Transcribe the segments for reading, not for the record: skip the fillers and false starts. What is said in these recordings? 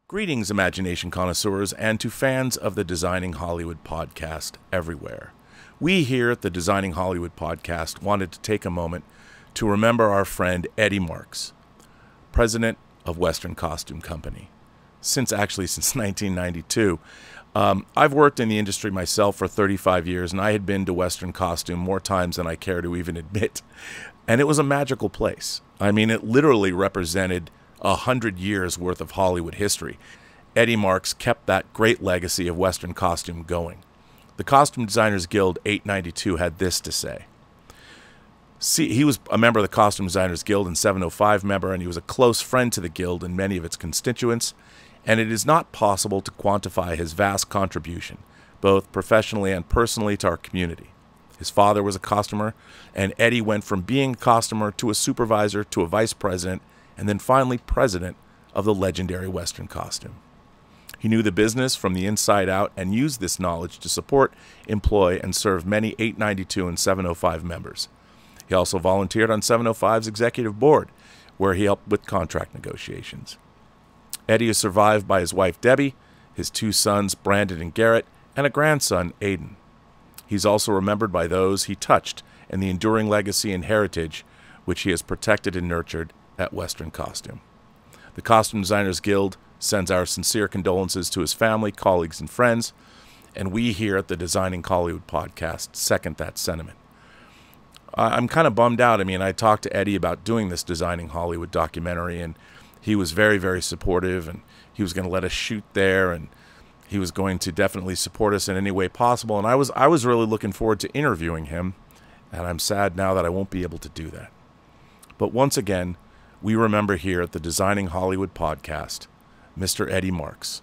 Greetings, imagination connoisseurs, and to fans of the Designing Hollywood podcast everywhere. We here at the Designing Hollywood podcast wanted to take a moment to remember our friend Eddie Marks, president of Western Costume Company, since 1992. I've worked in the industry myself for 35 years, and I had been to Western Costume more times than I care to even admit. And it was a magical place. I mean, it literally represented 100 years worth of Hollywood history. Eddie Marks kept that great legacy of Western costume going. The Costume Designers Guild 892 had this to say. See, he was a member of the Costume Designers Guild and 705 member, and he was a close friend to the Guild and many of its constituents, and it is not possible to quantify his vast contribution, both professionally and personally, to our community. His father was a costumer, and Eddie went from being a costumer to a supervisor to a vice president, and then finally president of the legendary Western costume. He knew the business from the inside out and used this knowledge to support, employ, and serve many 892 and 705 members. He also volunteered on 705's executive board, where he helped with contract negotiations. Eddie is survived by his wife Debbie, his two sons Brandon and Garrett, and a grandson Aiden. He's also remembered by those he touched and the enduring legacy and heritage which he has protected and nurtured at Western Costume. The Costume Designers Guild sends our sincere condolences to his family, colleagues, and friends, and we here at the Designing Hollywood podcast second that sentiment. I'm kind of bummed out. I mean, I talked to Eddie about doing this Designing Hollywood documentary, and he was very, very supportive, and he was going to let us shoot there, and he was going to definitely support us in any way possible, and I was really looking forward to interviewing him, and I'm sad now that I won't be able to do that. But once again, we remember here at the Designing Hollywood podcast, Mr. Eddie Marks.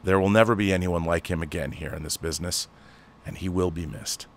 There will never be anyone like him again here in this business, and he will be missed.